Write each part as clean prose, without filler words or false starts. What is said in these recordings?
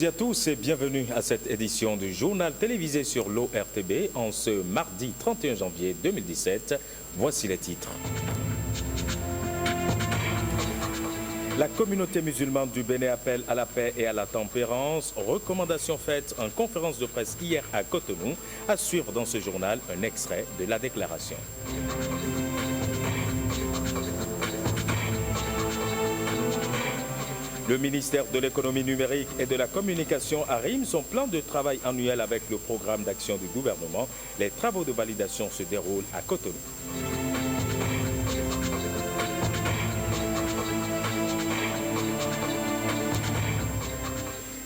Bonjour à tous et bienvenue à cette édition du journal télévisé sur l'ORTB en ce mardi 31 janvier 2017. Voici les titres. La communauté musulmane du Bénin appelle à la paix et à la tempérance. Recommandations faites en conférence de presse hier à Cotonou. À suivre dans ce journal un extrait de la déclaration. Le ministère de l'économie numérique et de la communication arrime son plan de travail annuel avec le programme d'action du gouvernement. Les travaux de validation se déroulent à Cotonou.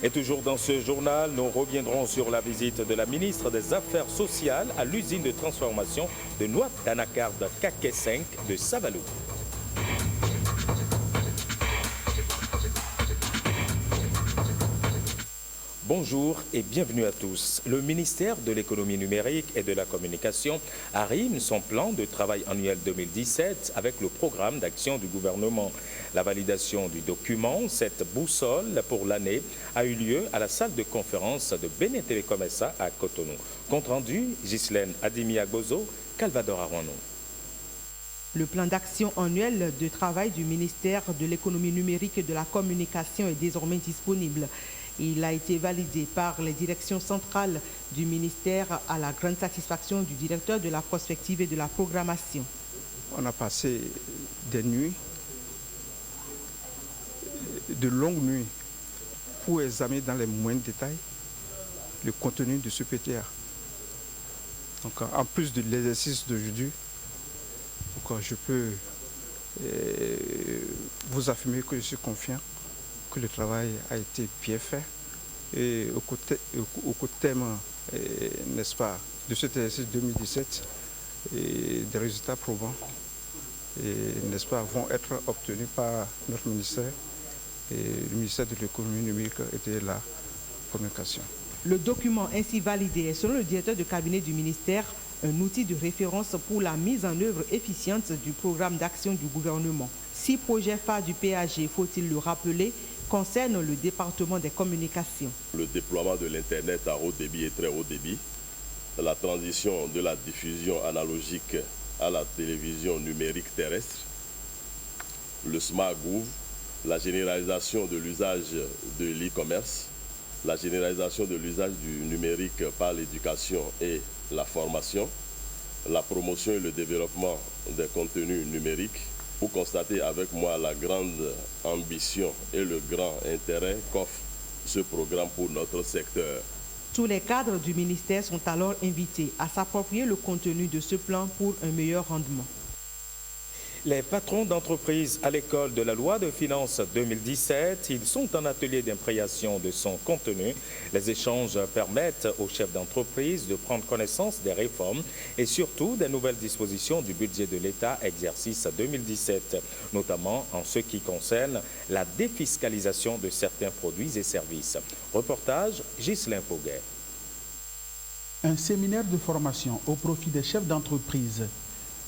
Et toujours dans ce journal, nous reviendrons sur la visite de la ministre des Affaires sociales à l'usine de transformation de noix d'anacarde Kaké 5 de Savalou. Bonjour et bienvenue à tous. Le ministère de l'économie numérique et de la communication arrime son plan de travail annuel 2017 avec le programme d'action du gouvernement. La validation du document, cette boussole pour l'année, a eu lieu à la salle de conférence de Bénin Télécom SA à Cotonou. Compte rendu, Ghislaine Adimi-Agbozo, Calvador Arwano. Le plan d'action annuel de travail du ministère de l'économie numérique et de la communication est désormais disponible. Il a été validé par les directions centrales du ministère à la grande satisfaction du directeur de la prospective et de la programmation. On a passé des nuits, de longues nuits, pour examiner dans les moindres détails le contenu de ce PTA. Donc, en plus de l'exercice d'aujourd'hui, je peux vous affirmer que je suis confiant que le travail a été bien fait et au thème, n'est-ce pas, de cet exercice 2017, des résultats probants, n'est-ce pas, vont être obtenus par notre ministère et le ministère de l'économie numérique et de la communication. Le document ainsi validé est, selon le directeur de cabinet du ministère, un outil de référence pour la mise en œuvre efficiente du programme d'action du gouvernement. 6 projets phares du PAG, faut-il le rappeler, concernent le département des communications. Le déploiement de l'Internet à haut débit et très haut débit, la transition de la diffusion analogique à la télévision numérique terrestre, le Smart Gouv, la généralisation de l'usage de l'e-commerce, la généralisation de l'usage du numérique par l'éducation et la formation, la promotion et le développement des contenus numériques. Vous constatez avec moi la grande ambition et le grand intérêt qu'offre ce programme pour notre secteur. Tous les cadres du ministère sont alors invités à s'approprier le contenu de ce plan pour un meilleur rendement. Les patrons d'entreprise à l'école de la loi de finances 2017, ils sont en atelier d'imprégnation de son contenu. Les échanges permettent aux chefs d'entreprise de prendre connaissance des réformes et surtout des nouvelles dispositions du budget de l'État exercice 2017, notamment en ce qui concerne la défiscalisation de certains produits et services. Reportage Ghislain Poguet. Un séminaire de formation au profit des chefs d'entreprise.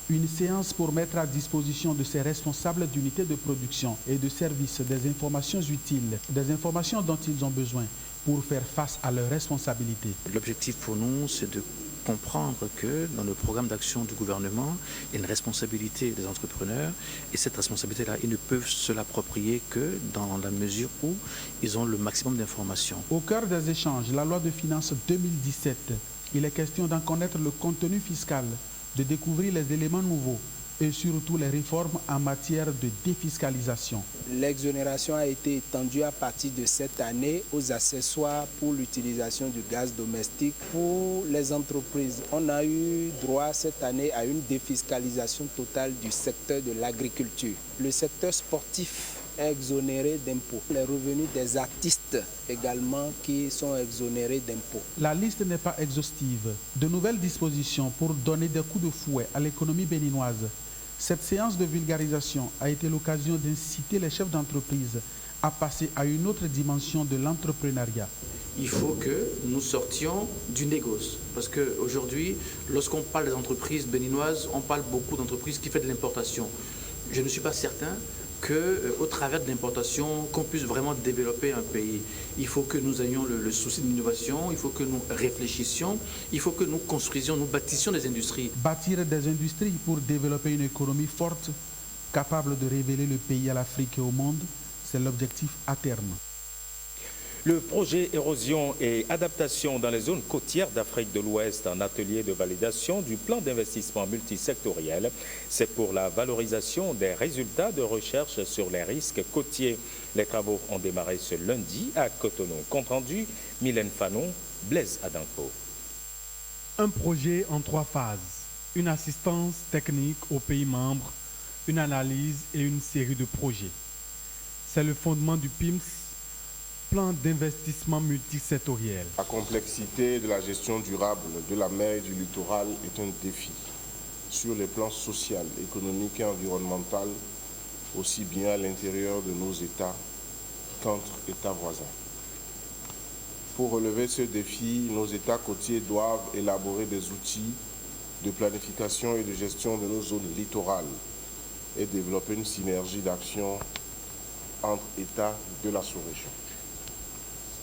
Une séance pour mettre à disposition de ces responsables d'unités de production et de services des informations utiles, des informations dont ils ont besoin pour faire face à leurs responsabilités. L'objectif pour nous, c'est de comprendre que dans le programme d'action du gouvernement, il y a une responsabilité des entrepreneurs et cette responsabilité-là, ils ne peuvent se l'approprier que dans la mesure où ils ont le maximum d'informations. Au cœur des échanges, la loi de finances 2017, il est question d'en connaître le contenu fiscal, de découvrir les éléments nouveaux et surtout les réformes en matière de défiscalisation. L'exonération a été étendue à partir de cette année aux accessoires pour l'utilisation du gaz domestique pour les entreprises. On a eu droit cette année à une défiscalisation totale du secteur de l'agriculture. Le secteur sportif est exonéré d'impôts. Les revenus des artistes également qui sont exonérés d'impôts. La liste n'est pas exhaustive. De nouvelles dispositions pour donner des coups de fouet à l'économie béninoise. Cette séance de vulgarisation a été l'occasion d'inciter les chefs d'entreprise à passer à une autre dimension de l'entrepreneuriat. Il faut que nous sortions du négoce. Parce qu'aujourd'hui, lorsqu'on parle des entreprises béninoises, on parle beaucoup d'entreprises qui font de l'importation. Je ne suis pas certain qu'au travers de l'importation, qu'on puisse vraiment développer un pays. Il faut que nous ayons le souci de l'innovation, il faut que nous réfléchissions, il faut que nous construisions, nous bâtissions des industries. Bâtir des industries pour développer une économie forte, capable de révéler le pays à l'Afrique et au monde, c'est l'objectif à terme. Le projet érosion et adaptation dans les zones côtières d'Afrique de l'Ouest, un atelier de validation du plan d'investissement multisectoriel. C'est pour la valorisation des résultats de recherche sur les risques côtiers. Les travaux ont démarré ce lundi à Cotonou. Compte rendu, Mylène Fanon, Blaise Adanko. Un projet en 3 phases. Une assistance technique aux pays membres, une analyse et une série de projets. C'est le fondement du PIMS, plan d'investissement multisectoriel. La complexité de la gestion durable de la mer et du littoral est un défi sur les plans social, économique et environnemental, aussi bien à l'intérieur de nos États qu'entre États voisins. Pour relever ce défi, nos États côtiers doivent élaborer des outils de planification et de gestion de nos zones littorales et développer une synergie d'action entre États de la sous-région.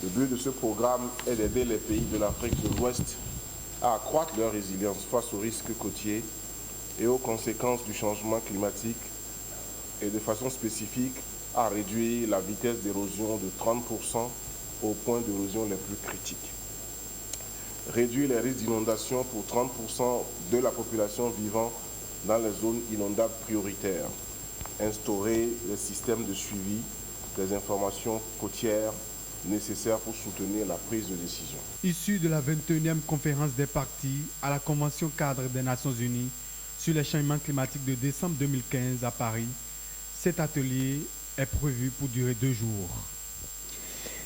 Le but de ce programme est d'aider les pays de l'Afrique de l'Ouest à accroître leur résilience face aux risques côtiers et aux conséquences du changement climatique et de façon spécifique à réduire la vitesse d'érosion de 30% aux points d'érosion les plus critiques. Réduire les risques d'inondation pour 30% de la population vivant dans les zones inondables prioritaires. Instaurer les systèmes de suivi des informations côtières nécessaires pour soutenir la prise de décision. Issu de la 21e conférence des parties à la Convention cadre des Nations Unies sur les changements climatiques de décembre 2015 à Paris, cet atelier est prévu pour durer 2 jours.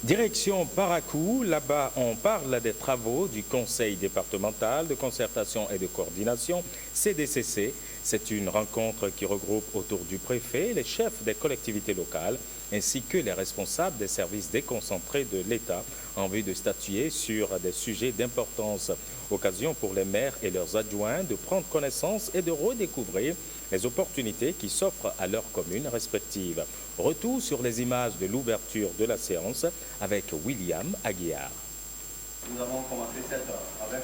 Direction Parakou, là-bas on parle des travaux du Conseil départemental de concertation et de coordination, CDCC. C'est une rencontre qui regroupe autour du préfet les chefs des collectivités locales ainsi que les responsables des services déconcentrés de l'État en vue de statuer sur des sujets d'importance. Occasion pour les maires et leurs adjoints de prendre connaissance et de redécouvrir les opportunités qui s'offrent à leurs communes respectives. Retour sur les images de l'ouverture de la séance avec William Aguiar. Nous avons commencé cette heure avec...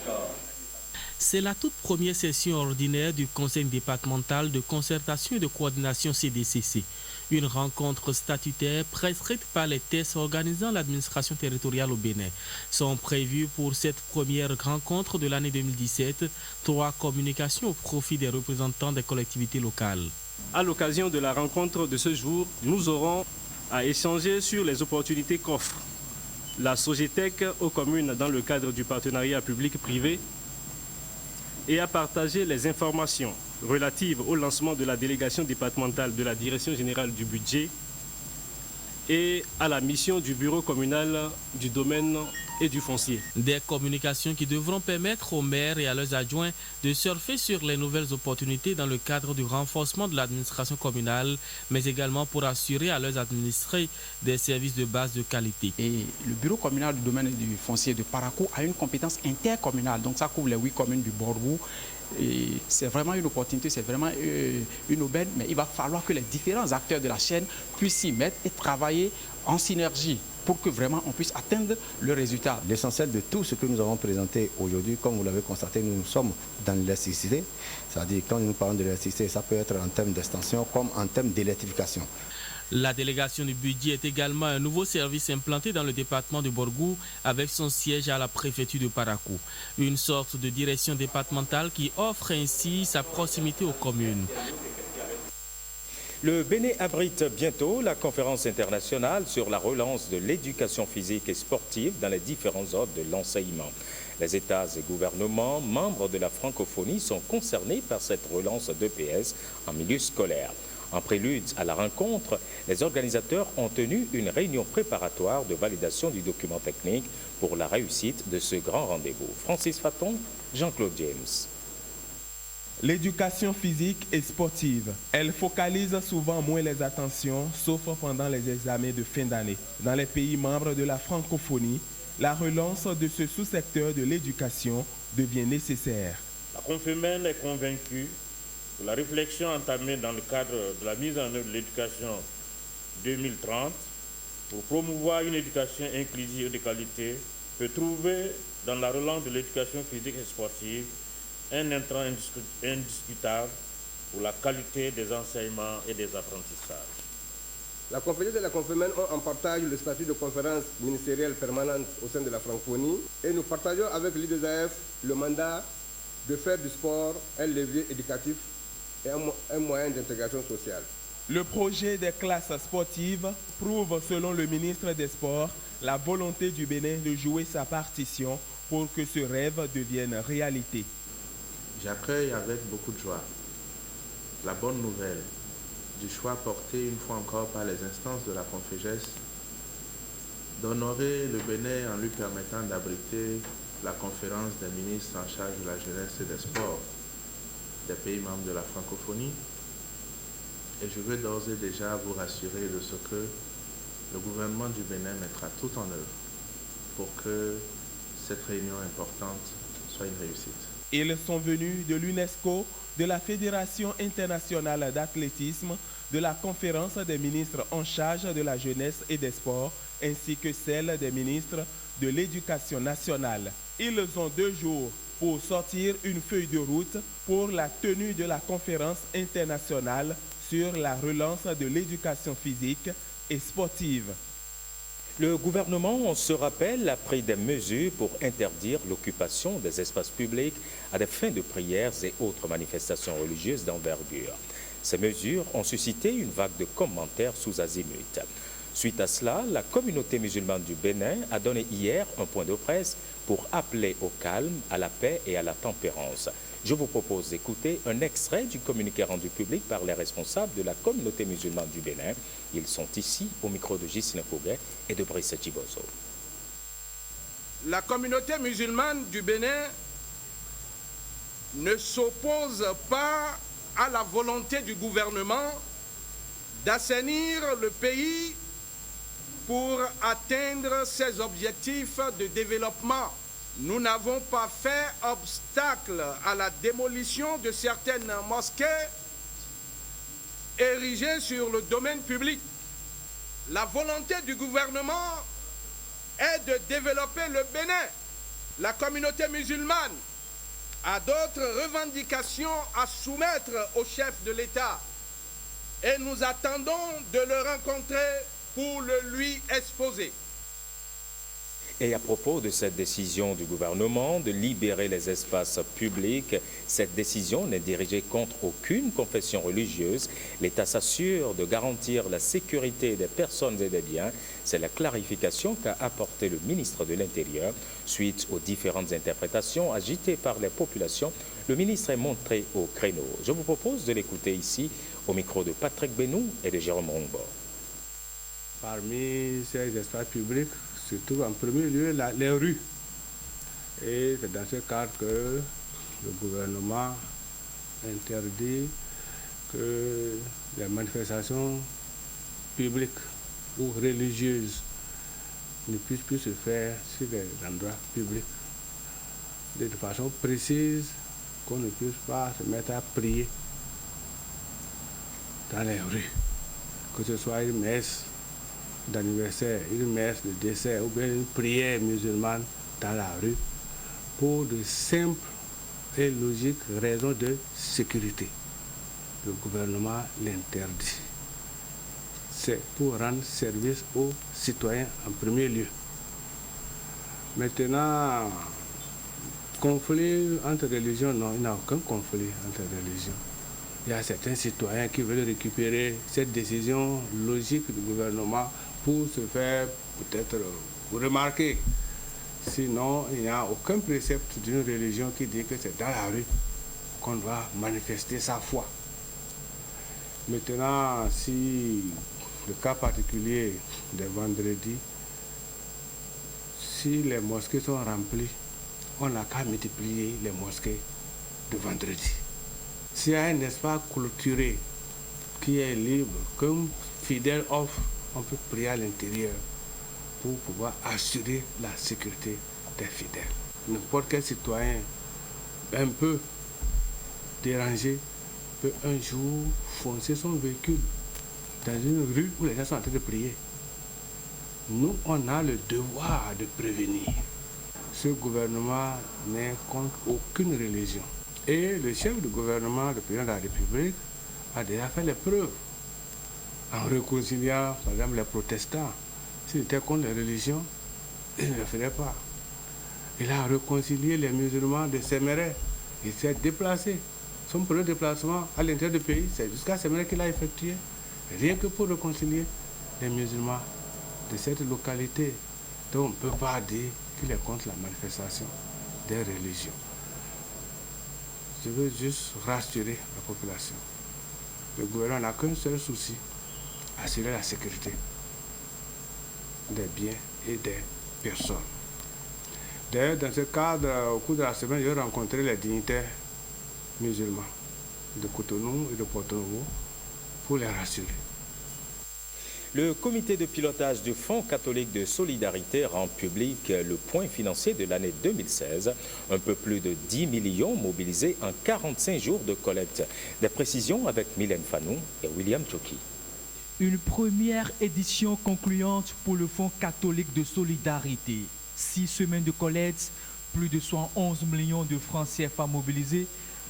C'est la toute première session ordinaire du Conseil départemental de concertation et de coordination CDCC. Une rencontre statutaire prescrite par les tests organisant l'administration territoriale au Bénin. Sont prévues pour cette première rencontre de l'année 2017 3 communications au profit des représentants des collectivités locales. À l'occasion de la rencontre de ce jour, nous aurons à échanger sur les opportunités qu'offre la SOGETEC aux communes dans le cadre du partenariat public-privé et à partager les informations relatives au lancement de la délégation départementale de la Direction générale du budget et à la mission du bureau communal du domaine et du foncier. Des communications qui devront permettre aux maires et à leurs adjoints de surfer sur les nouvelles opportunités dans le cadre du renforcement de l'administration communale, mais également pour assurer à leurs administrés des services de base de qualité. Et le bureau communal du domaine et du foncier de Parakou a une compétence intercommunale, donc ça couvre les 8 communes du Borgou. Et c'est vraiment une opportunité, c'est vraiment une aubaine, mais il va falloir que les différents acteurs de la chaîne puissent s'y mettre et travailler en synergie pour que vraiment on puisse atteindre le résultat. L'essentiel de tout ce que nous avons présenté aujourd'hui, comme vous l'avez constaté, nous sommes dans l'électricité. C'est-à-dire quand nous parlons de l'électricité, ça peut être en termes d'extension comme en termes d'électrification. La délégation du budget est également un nouveau service implanté dans le département de Borgou avec son siège à la préfecture de Parakou. Une sorte de direction départementale qui offre ainsi sa proximité aux communes. Le Bénin abrite bientôt la conférence internationale sur la relance de l'éducation physique et sportive dans les différents ordres de l'enseignement. Les États et gouvernements membres de la francophonie sont concernés par cette relance d'EPS en milieu scolaire. En prélude à la rencontre, les organisateurs ont tenu une réunion préparatoire de validation du document technique pour la réussite de ce grand rendez-vous. Francis Faton, Jean-Claude James. L'éducation physique et sportive, elle focalise souvent moins les attentions, sauf pendant les examens de fin d'année. Dans les pays membres de la francophonie, la relance de ce sous-secteur de l'éducation devient nécessaire. La Confémène est convaincue que la réflexion entamée dans le cadre de la mise en œuvre de l'éducation 2030 pour promouvoir une éducation inclusive et de qualité peut trouver dans la relance de l'éducation physique et sportive un intrant indiscutable pour la qualité des enseignements et des apprentissages. La conférence et la Confémen ont en partage le statut de conférence ministérielle permanente au sein de la francophonie et nous partageons avec l'IDESAF le mandat de faire du sport un levier éducatif et un moyen d'intégration sociale. Le projet des classes sportives prouve, selon le ministre des Sports, la volonté du Bénin de jouer sa partition pour que ce rêve devienne réalité. J'accueille avec beaucoup de joie la bonne nouvelle du choix porté une fois encore par les instances de la Confégesse d'honorer le Bénin en lui permettant d'abriter la conférence des ministres en charge de la jeunesse et des sports des pays membres de la francophonie. Et je veux d'ores et déjà vous rassurer de ce que le gouvernement du Bénin mettra tout en œuvre pour que cette réunion importante soit une réussite. Ils sont venus de l'UNESCO, de la Fédération internationale d'athlétisme, de la conférence des ministres en charge de la jeunesse et des sports, ainsi que celle des ministres de l'éducation nationale. Ils ont 2 jours pour sortir une feuille de route pour la tenue de la conférence internationale sur la relance de l'éducation physique et sportive. Le gouvernement se rappelle a pris des mesures pour interdire l'occupation des espaces publics à des fins de prières et autres manifestations religieuses d'envergure. Ces mesures ont suscité une vague de commentaires sous azimut. Suite à cela, la communauté musulmane du Bénin a donné hier un point de presse pour appeler au calme, à la paix et à la tempérance. Je vous propose d'écouter un extrait du communiqué rendu public par les responsables de la communauté musulmane du Bénin. Ils sont ici au micro de Ghislain Pouguet et de Brice Chibozo. La communauté musulmane du Bénin ne s'oppose pas à la volonté du gouvernement d'assainir le pays pour atteindre ses objectifs de développement. Nous n'avons pas fait obstacle à la démolition de certaines mosquées érigées sur le domaine public. La volonté du gouvernement est de développer le Bénin. La communauté musulmane a d'autres revendications à soumettre au chef de l'État et nous attendons de le rencontrer pour le lui exposer. Et à propos de cette décision du gouvernement de libérer les espaces publics, cette décision n'est dirigée contre aucune confession religieuse. L'État s'assure de garantir la sécurité des personnes et des biens. C'est la clarification qu'a apporté le ministre de l'Intérieur. Suite aux différentes interprétations agitées par les populations, le ministre est montré au créneau. Je vous propose de l'écouter ici au micro de Patrick Benou et de Jérôme Rongbo. Parmi ces espaces publics se trouvent en premier lieu les rues. Et c'est dans ce cadre que le gouvernement interdit que les manifestations publiques ou religieuses ne puissent plus se faire sur des endroits publics de façon précise, qu'on ne puisse pas se mettre à prier dans les rues, que ce soit une messe d'anniversaire, une messe de décès ou bien une prière musulmane dans la rue pour de simples et logiques raisons de sécurité. Le gouvernement l'interdit. C'est pour rendre service aux citoyens en premier lieu. Maintenant, conflit entre religions, non, il n'y a aucun conflit entre religions. Il y a certains citoyens qui veulent récupérer cette décision logique du gouvernement pour se faire peut-être remarquer. Sinon, il n'y a aucun précepte d'une religion qui dit que c'est dans la rue qu'on doit manifester sa foi. Maintenant, si le cas particulier des vendredis, si les mosquées sont remplies, on n'a qu'à multiplier les mosquées de vendredi. S'il y a un espace clôturé qui est libre, comme fidèle offre, on peut prier à l'intérieur pour pouvoir assurer la sécurité des fidèles. N'importe quel citoyen un peu dérangé peut un jour foncer son véhicule dans une rue où les gens sont en train de prier. Nous, on a le devoir de prévenir. Ce gouvernement n'est contre aucune religion. Et le chef du gouvernement, le président de la République, a déjà fait les preuves en réconciliant, par exemple, les protestants. S'il était contre les religions, il ne le ferait pas. Il a réconcilié les musulmans de Séméré. Il s'est déplacé. Son premier déplacement à l'intérieur du pays, c'est jusqu'à Séméré qu'il a effectué. Rien que pour réconcilier les musulmans de cette localité. Donc on ne peut pas dire qu'il est contre la manifestation des religions. Je veux juste rassurer la population. Le gouvernement n'a qu'un seul souci, assurer la sécurité des biens et des personnes. D'ailleurs, dans ce cadre, au cours de la semaine, j'ai rencontré les dignitaires musulmans de Cotonou et de Porto-Novo pour les rassurer. Le comité de pilotage du Fonds catholique de solidarité rend public le point financier de l'année 2016. Un peu plus de 10 millions mobilisés en 45 jours de collecte. Des précisions avec Mylène Fanou et William Choki. Une première édition concluante pour le Fonds catholique de solidarité. 6 semaines de collecte, plus de 111 millions de francs CFA mobilisés.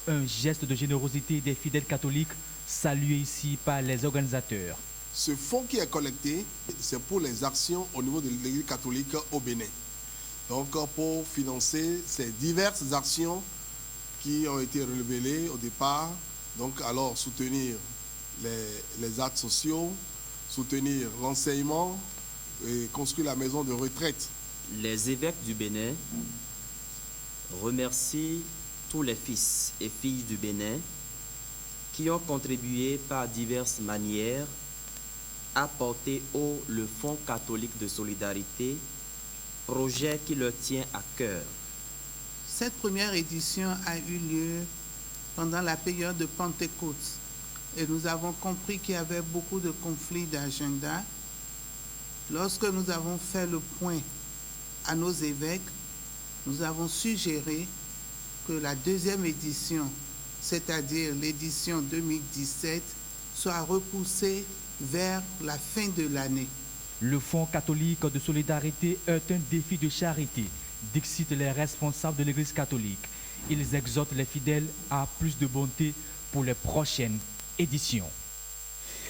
Un geste de générosité des fidèles catholiques salué ici par les organisateurs. Ce fonds qui est collecté, c'est pour les actions au niveau de l'Église catholique au Bénin. Donc pour financer ces diverses actions qui ont été révélées au départ, donc alors soutenir les actes sociaux, soutenir l'enseignement et construire la maison de retraite. Les évêques du Bénin remercient tous les fils et filles du Bénin qui ont contribué par diverses manières à porter haut le Fonds catholique de solidarité, projet qui leur tient à cœur. Cette première édition a eu lieu pendant la période de Pentecôte et nous avons compris qu'il y avait beaucoup de conflits d'agenda. Lorsque nous avons fait le point à nos évêques, nous avons suggéré que la deuxième édition, c'est-à-dire l'édition 2017, soit repoussée vers la fin de l'année. Le Fonds catholique de solidarité est un défi de charité, dixit les responsables de l'Église catholique. Ils exhortent les fidèles à plus de bonté pour les prochaines éditions.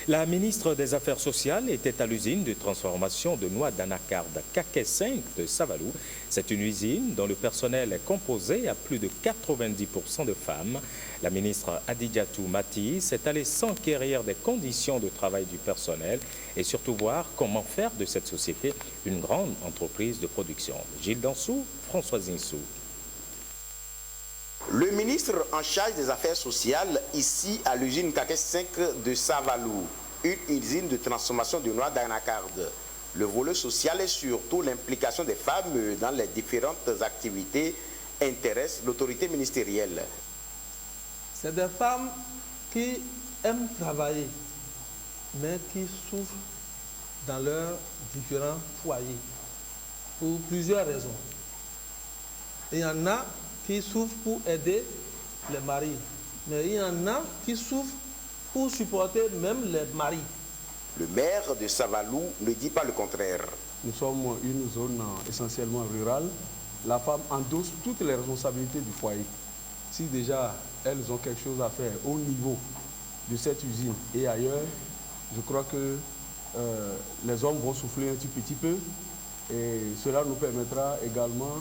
La ministre des Affaires sociales était à l'usine de transformation de noix d'anacarde Kaké 5 de Savalou. C'est une usine dont le personnel est composé à plus de 90% de femmes. La ministre Adidjatou Mati s'est allée s'enquérir des conditions de travail du personnel et surtout voir comment faire de cette société une grande entreprise de production. Gilles Dansou, Françoise Zinsou. Le ministre en charge des Affaires sociales, ici à l'usine Kaké 5 de Savalou, une usine de transformation de noix d'anacarde. Le volet social et surtout l'implication des femmes dans les différentes activités intéresse l'autorité ministérielle. C'est des femmes qui aiment travailler, mais qui souffrent dans leurs différents foyers pour plusieurs raisons. Il y en a qui souffrent pour aider les maris, mais il y en a qui souffrent pour supporter même les maris. Le maire de Savalou ne dit pas le contraire. Nous sommes une zone essentiellement rurale. La femme endosse toutes les responsabilités du foyer. Si déjà elles ont quelque chose à faire au niveau de cette usine et ailleurs, je crois que les hommes vont souffler un petit peu et cela nous permettra également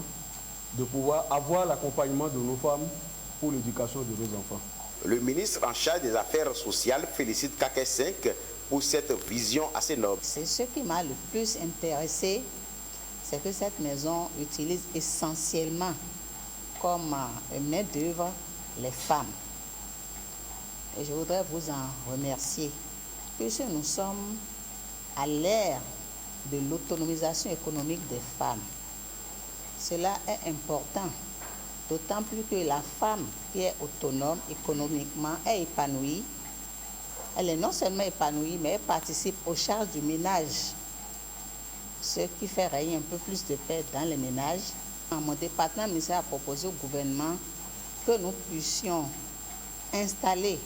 de pouvoir avoir l'accompagnement de nos femmes pour l'éducation de nos enfants. Le ministre en charge des Affaires sociales félicite Kaké 5 pour cette vision assez noble. C'est ce qui m'a le plus intéressé, c'est que cette maison utilise essentiellement comme main-d'œuvre les femmes. Et je voudrais vous en remercier, puisque nous sommes à l'ère de l'autonomisation économique des femmes. Cela est important, d'autant plus que la femme qui est autonome économiquement est épanouie. Elle est non seulement épanouie, mais elle participe aux charges du ménage, ce qui fait régner un peu plus de paix dans les ménages. Mon département ministériel a proposé au gouvernement que nous puissions installer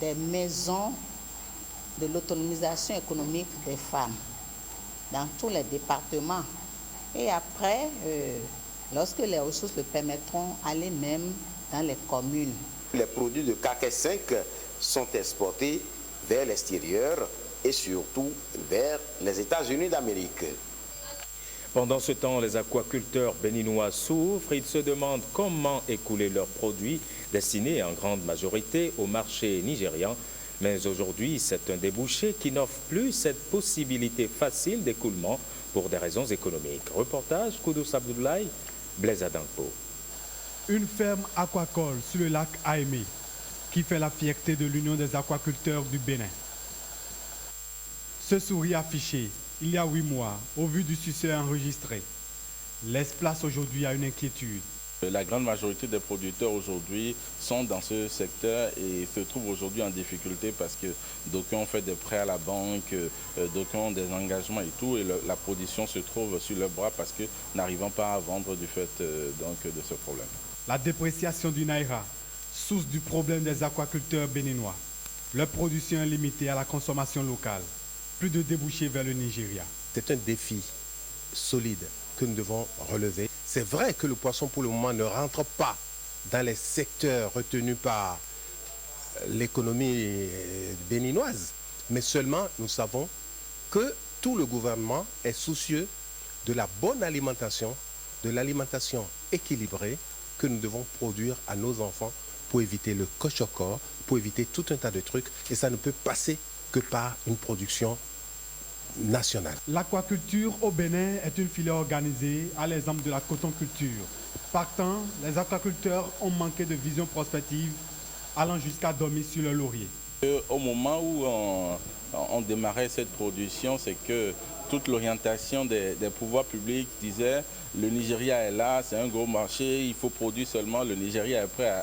des maisons de l'autonomisation économique des femmes dans tous les départements. Et après, lorsque les ressources le permettront, aller même dans les communes. Les produits de CAC 5 sont exportés vers l'extérieur et surtout vers les États-Unis d'Amérique. Pendant ce temps, les aquaculteurs béninois souffrent. Ils se demandent comment écouler leurs produits destinés en grande majorité au marché nigérian. Mais aujourd'hui, c'est un débouché qui n'offre plus cette possibilité facile d'écoulement pour des raisons économiques. Reportage Koudous Abdoulaye, Blaise Adampo. Une ferme aquacole sur le lac Aimé qui fait la fierté de l'Union des aquaculteurs du Bénin. Ce sourire affiché il y a 8 mois, au vu du succès enregistré, laisse place aujourd'hui à une inquiétude. La grande majorité des producteurs aujourd'hui sont dans ce secteur et se trouvent aujourd'hui en difficulté parce que d'aucuns ont fait des prêts à la banque, d'aucuns ont des engagements et tout, et la production se trouve sur leurs bras parce que n'arrivant pas à vendre du fait donc, de ce problème. La dépréciation du Naira, source du problème des aquaculteurs béninois. Leur production est limitée à la consommation locale. Plus de débouchés vers le Nigeria. C'est un défi solide que nous devons relever. C'est vrai que le poisson pour le moment ne rentre pas dans les secteurs retenus par l'économie béninoise, mais seulement nous savons que tout le gouvernement est soucieux de la bonne alimentation, de l'alimentation équilibrée que nous devons produire à nos enfants pour éviter le cochocor, pour éviter tout un tas de trucs, et ça ne peut passer que par une production nationale. L'aquaculture au Bénin est une filière organisée à l'exemple de la cotonculture. Partant, les aquaculteurs ont manqué de vision prospective, allant jusqu'à dormir sur le laurier. Au moment où on démarrait cette production, c'est que toute l'orientation des pouvoirs publics disait le Nigeria est là, c'est un gros marché, il faut produire seulement, le Nigeria est prêt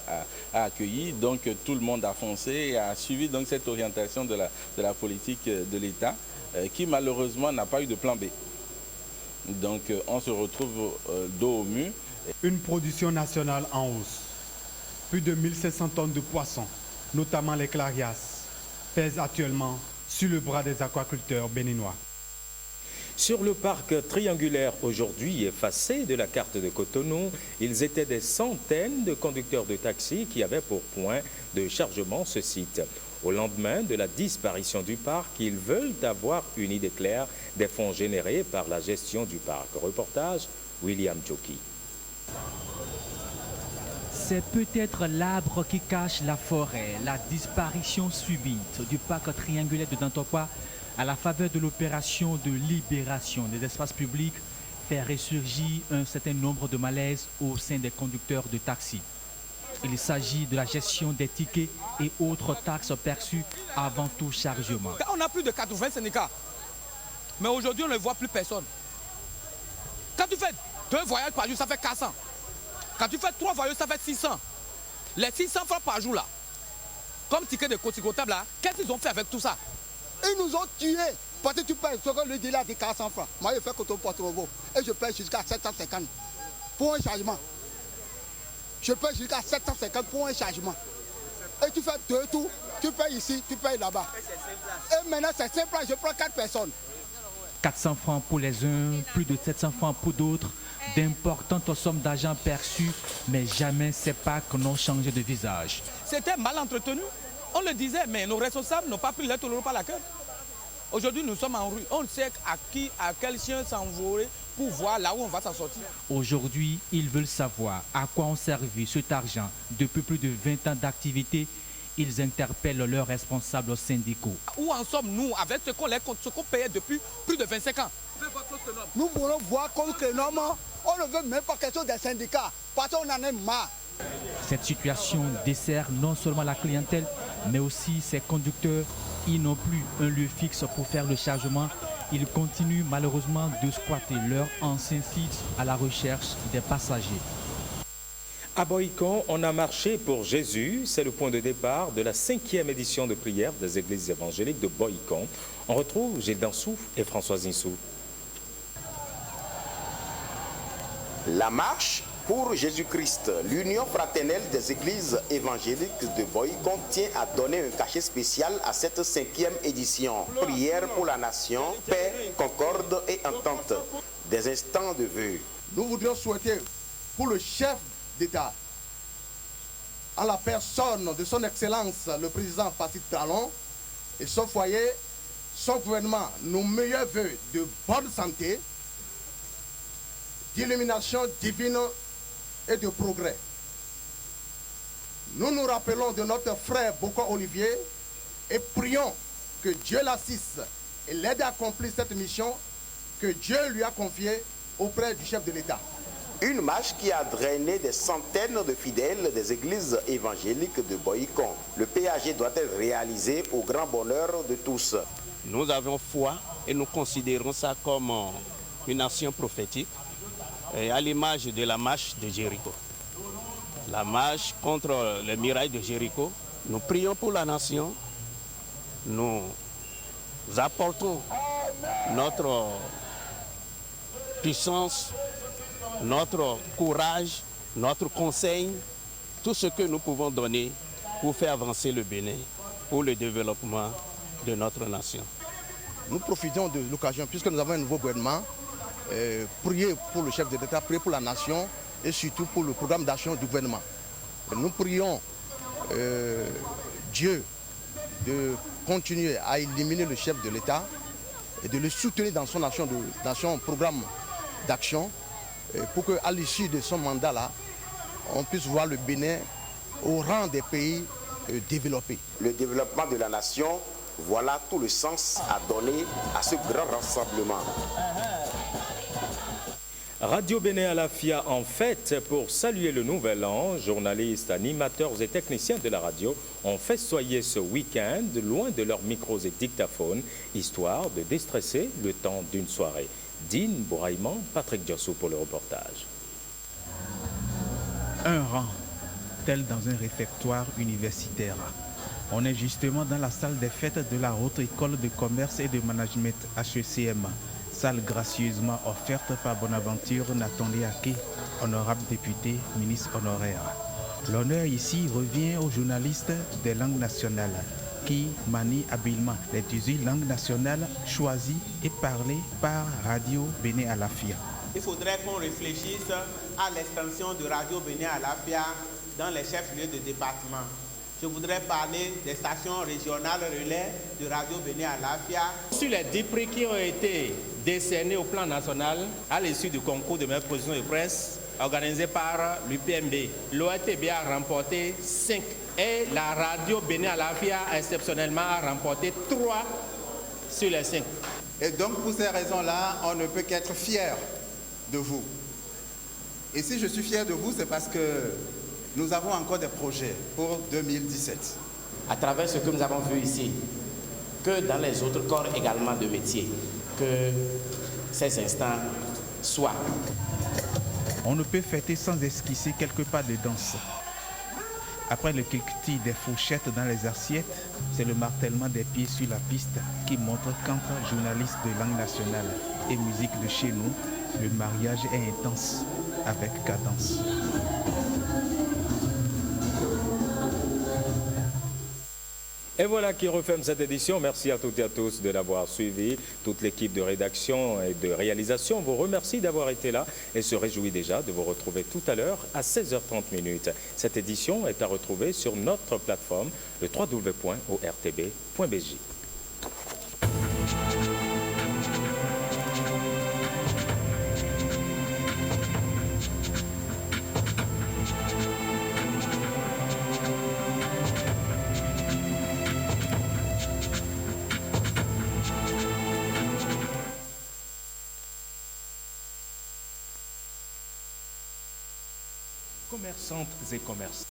à accueillir. Donc tout le monde a foncé et a suivi donc, cette orientation de la politique de l'État qui malheureusement n'a pas eu de plan B. Donc on se retrouve dos au mur. Une production nationale en hausse. Plus de 1500 tonnes de poissons, notamment les clarias, pèsent actuellement sur le bras des aquaculteurs béninois. Sur le parc triangulaire aujourd'hui effacé de la carte de Cotonou, ils étaient des centaines de conducteurs de taxi qui avaient pour point de chargement ce site. Au lendemain de la disparition du parc, ils veulent avoir une idée claire des fonds générés par la gestion du parc. Reportage William Joki. C'est peut-être l'arbre qui cache la forêt, la disparition subite du parc triangulaire de Dantokwa à la faveur de l'opération de libération des espaces publics fait ressurgir un certain nombre de malaises au sein des conducteurs de taxi. Il s'agit de la gestion des tickets et autres taxes perçues avant tout chargement. On a plus de 80 syndicats, mais aujourd'hui on ne voit plus personne. Quand tu fais 2 voyages par jour, ça fait 400. Quand tu fais 3 voyages, ça fait 600. Les 600 francs par jour là, comme ticket de coticotable là, qu'est-ce qu'ils ont fait avec tout ça? Ils nous ont tués. Parce que tu payes, ce que le dealer a dit 400 francs. Moi, je fais Coton Porto-Novo et je paye jusqu'à 750 pour un chargement. Je paye jusqu'à 750 pour un chargement. Et tu fais 2 tours, tu payes ici, tu payes là-bas. Et maintenant, c'est simple, je prends 4 personnes. 400 francs pour les uns, plus de 700 francs pour d'autres. D'importantes sommes d'argent perçues, mais jamais ces packs n'ont changé de visage. C'était mal entretenu. On le disait, mais nos responsables n'ont pas pris le taureau par la queue. Aujourd'hui, nous sommes en rue. On sait à quel chien s'envoler pour voir là où on va s'en sortir. Aujourd'hui, ils veulent savoir à quoi ont servi cet argent. Depuis plus de 20 ans d'activité, ils interpellent leurs responsables syndicaux. Où en sommes-nous avec ce qu'on payait depuis plus de 25 ans? Nous voulons voir contre normes. On ne veut même pas question des syndicats parce qu'on en est marre. Cette situation dessert non seulement la clientèle, mais aussi ses conducteurs. Ils n'ont plus un lieu fixe pour faire le chargement. Ils continuent malheureusement de squatter leur ancien site à la recherche des passagers. À Boïcon, on a marché pour Jésus. C'est le point de départ de la 5e édition de prière des églises évangéliques de Boïcon. On retrouve Gilles Dansouf et Françoise Insou. La marche Pour Jésus-Christ, l'Union fraternelle des églises évangéliques de Boycon tient à donner un cachet spécial à cette 5e édition. Prière pour la nation, paix, concorde et entente. Des instants de vœux. Nous voudrions souhaiter pour le chef d'État, à la personne de son Excellence le président Patrice Talon et son foyer, son gouvernement, nos meilleurs vœux de bonne santé, d'illumination divine et de progrès. Nous nous rappelons de notre frère Boko Olivier et prions que Dieu l'assiste et l'aide à accomplir cette mission que Dieu lui a confiée auprès du chef de l'État. Une marche qui a drainé des centaines de fidèles des églises évangéliques de Boycon. Le péage doit être réalisé au grand bonheur de tous. Nous avons foi et nous considérons ça comme une action prophétique, à l'image de la marche de Jéricho. La marche contre les murailles de Jéricho. Nous prions pour la nation. Nous apportons notre puissance, notre courage, notre conseil, tout ce que nous pouvons donner pour faire avancer le Bénin, pour le développement de notre nation. Nous profitons de l'occasion, puisque nous avons un nouveau gouvernement, prier pour le chef de l'État, prier pour la nation et surtout pour le programme d'action du gouvernement. Nous prions Dieu de continuer à éliminer le chef de l'État et de le soutenir dans son programme d'action pour qu'à l'issue de son mandat-là, on puisse voir le Bénin au rang des pays développés. Le développement de la nation, voilà tout le sens à donner à ce grand rassemblement. Radio Bénin Alafia en fête pour saluer le nouvel an. Journalistes, animateurs et techniciens de la radio ont festoyé ce week-end loin de leurs micros et dictaphones, histoire de déstresser le temps d'une soirée. Dean Bouraïman, Patrick Diossou pour le reportage. Un rang, tel dans un réfectoire universitaire. On est justement dans la salle des fêtes de la Haute École de Commerce et de Management HECM. Salle gracieusement offerte par Bonaventure Nathalie Ake, honorable député, ministre honoraire. L'honneur ici revient aux journalistes des langues nationales qui manient habilement les 18 langues nationales choisies et parlées par Radio Bénin Alafia. Il faudrait qu'on réfléchisse à l'extension de Radio Bénin Alafia dans les chefs-lieux de département. Je voudrais parler des stations régionales relais de Radio Bénin Alafia. Sur les 10 prix qui ont été décernés au plan national à l'issue du concours de meilleure position de presse organisé par l'UPMB, l'ORTB a remporté 5 et la radio Bénin Alafia exceptionnellement a remporté 3 sur les 5. Et donc pour ces raisons-là, on ne peut qu'être fier de vous. Et si je suis fier de vous, c'est parce que nous avons encore des projets pour 2017. À travers ce que nous avons vu ici, que dans les autres corps également de métier, que ces instants soient. On ne peut fêter sans esquisser quelques pas de danse. Après le cliquetis des fourchettes dans les assiettes, c'est le martèlement des pieds sur la piste qui montre qu'entre journalistes de langue nationale et musique de chez nous, le mariage est intense avec cadence. Et voilà qui referme cette édition. Merci à toutes et à tous de l'avoir suivi. Toute l'équipe de rédaction et de réalisation vous remercie d'avoir été là et se réjouit déjà de vous retrouver tout à l'heure à 16h30. Cette édition est à retrouver sur notre plateforme, le www.ortb.bj. Commerçantes et commerçants.